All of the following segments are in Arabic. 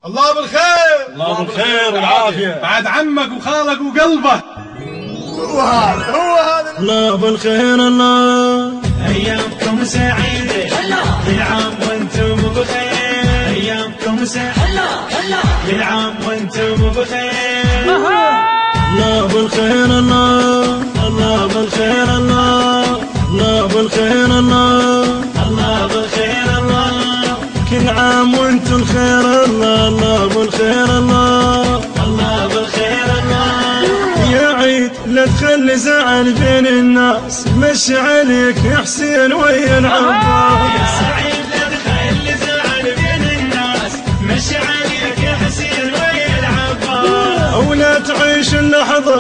الله بالخير. الله بالخير والعافية. بعد عمك وخالك وقلبك. هو هذا الله بالخير. الله أيامكم سعيدة كل عام وانتم بخير. أيامكم سعيدة كل عام وانتم بخير. الله بالخير. الله الله بالخير. الله الله بالخير. الله الله بالخير. الله كل عام وانتم خير. الله الله بالخير. الله الله بالخير. الله يا عيد لا تخلي زعل بين الناس، مشي عليك يا حسين ويا العباس. يا سعيد لا تخلي زعل بين الناس، مشي عليك يا حسين ويا العباس. ولا تعيش اللحظة،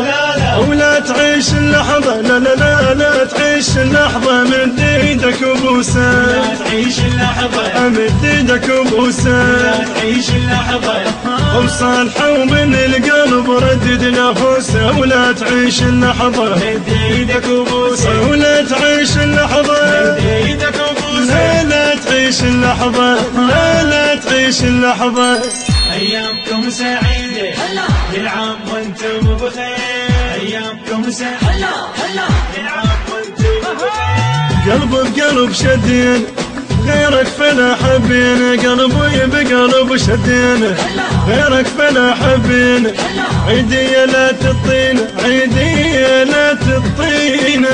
ولا تعيش اللحظة، لا لا لا لا تعيش اللحظة، مد ايدك وبوسة. لا تعيش اللحظة، مد ايدك وبوسة. لا تعيش اللحظة، وصالحة ومن القلب ردد نفوسه. ولا تعيش اللحظة، مد ايدك وبوسة. ولا تعيش اللحظة، مد ايدك وبوسة. لا لا تعيش اللحظة، لا لا تعيش اللحظة. أيامكم سعيدة كل عام وانتم بخير. أيامكم سعيدة كل عام وانتم بخير. قلب بقلب شدين غيرك فلا حبين، قلبي بقلب شدين غيرك فلا حبين. عيدي لا تطين، عيدي لا تطين،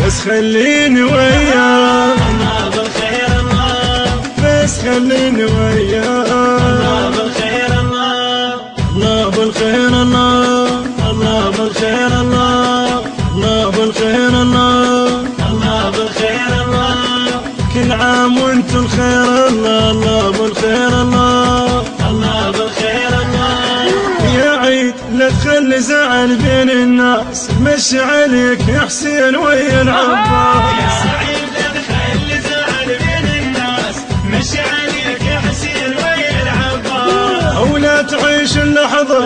بس خليني وياك. الله بالخير. الله بس خليني وياك. الله بالخير. الله الله بالخير. الله الله بالخير. الله الله بالخير. الله الله بالخير. الله كل عام وانتم خير. الله الله بالخير. الله الله بالخير. الله يا عيد لا تخلي زعل بين الناس، مشي عليك يا حسين ويا يا العباس. سعيد لا تخلي زعل بين الناس، مشي عليك يا حسين ويا العباس. ولا تعيش اللحظة،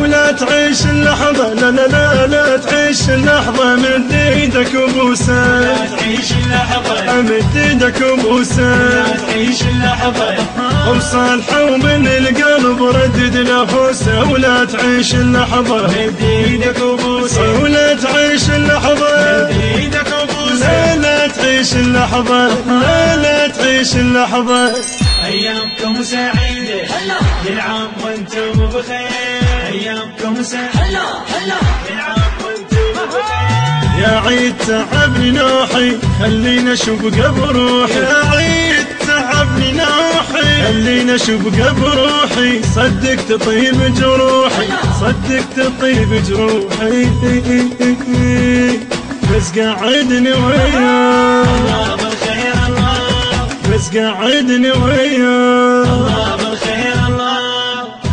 ولا تعيش اللحظة، لا لا لا لا تعيش اللحظة، مد ايدك وبوسة. لا تعيش اللحظة، مد ايدك وبوسة. لا تعيش اللحظة، وصالحة ومن القلب ردد نفوسه. ولا تعيش اللحظة، مد ايدك وبوسة. ولا تعيش اللحظة، مد ايدك وبوسة. لا لا تعيش اللحظة، لا لا تعيش اللحظة. أيامكم سعيدة كل عام وانتم بخير. أيامكم سعيدة كل عام وانتم بخير. يا عيد تعبني نوحي خلينا اشوف قبر روحي. يا عيد تعبني نوحي خلينا اشوف قبر روحي. صدق تطيب جروحي، صدق تطيب جروحي، بس قعدني وياك. الله بالخير. الله بس قعدني وياك. الله بالخير. الله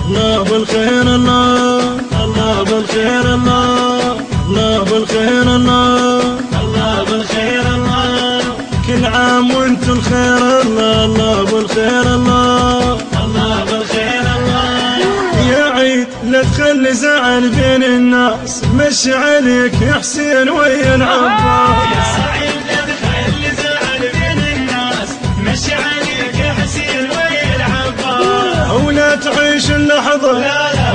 الله بالخير. الله الله بالخير. الله الله بالخير. الله الله بالخير. الله كل عام وانتم خير. الله الله بالخير. الله الله بالخير. الله يا عيد لا تخلي زعل بين الناس، مشي عليك يا حسين ويا العباس. يا سعيد لا تخلي زعل بين الناس، مشي عليك يا حسين ويا العباس. ولا تعيش اللحظة،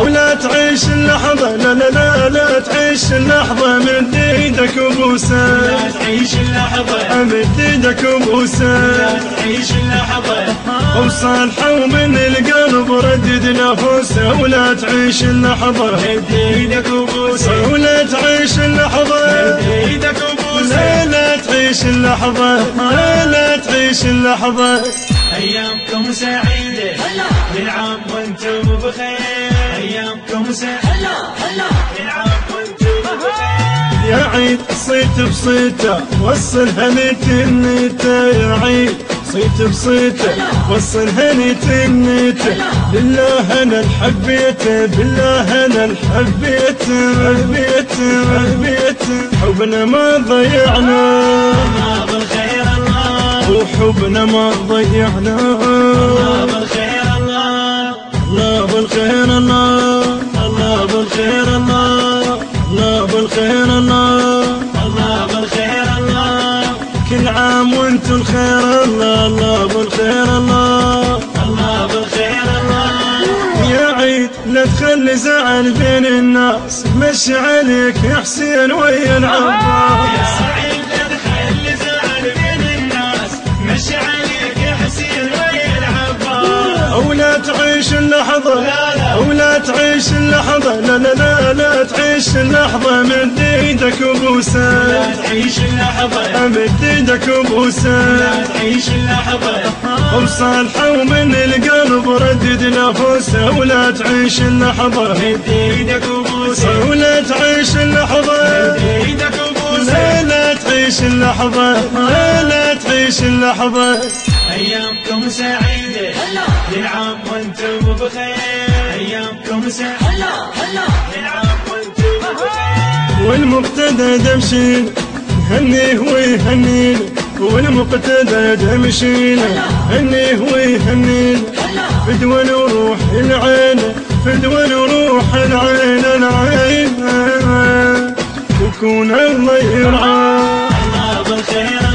ولا تعيش اللحظة، لا لا لا لا تعيش اللحظة، مد ايدك وبوسة. لا تعيش اللحظة، مد ايدك وبوسة. لا تعيش اللحظة، وصالحة ومن القلب ردد نفوسه. ولا تعيش اللحظة، مد ايدك وبوسة. ولا تعيش اللحظة، مد ايدك وبوسة. لا لا تعيش اللحظة، لا لا تعيش اللحظة. أيامكم سعيدة كل عام وانتم بخير. أيامكم سعيدة كل عام وانتم بخير. يا عيد صيت بصيته وصل هنيت النيته. يا عيد صيت بصيته وصل هنيت النيته. بالله انا الحبيته، بالله انا الحبيته، حبيته حبيته. حبنا ما ضيعنا، الله بالخير. الله وحبنا ما ضيعنا. الله بالخير. الله الله بالخير. الله الله بالخير. الله الله بالخير. الله الله بالخير. الله كل عام وانتم خير. الله الله بالخير. الله الله ولا تخلي زعل بين الناس، مشي عليك يا حسين ويا العباس. يا سعيد لا تخلي زعل بين الناس، مشي عليك يا حسين ويا العباس. ولا تعيش اللحظة، ولا تعيش اللحظة، لا لا لا لا تعيش اللحظة، مد ايدك وبوسه. لا تعيش اللحظة، مد ايدك وبوسه. لا تعيش اللحظة، وصالحة ومن القلب ردد نفوسه. ولا تعيش اللحظة، مد ايدك وبوسه. ولا تعيش اللحظة، مد ايدك وبوسه. لا تعيش اللحظة، لا تعيش اللحظة. ايامكم سعيدة للعام وانتم بخير، ايامكم سعيدة للعام وانتم بخير. والمقتدى دمشين هنيه ويهنين، والمقتدى دمشين هنيه ويهنين. فدوى وروح العين، فدوى وروح العين العين، وكون الله يرعاه. الله بالخير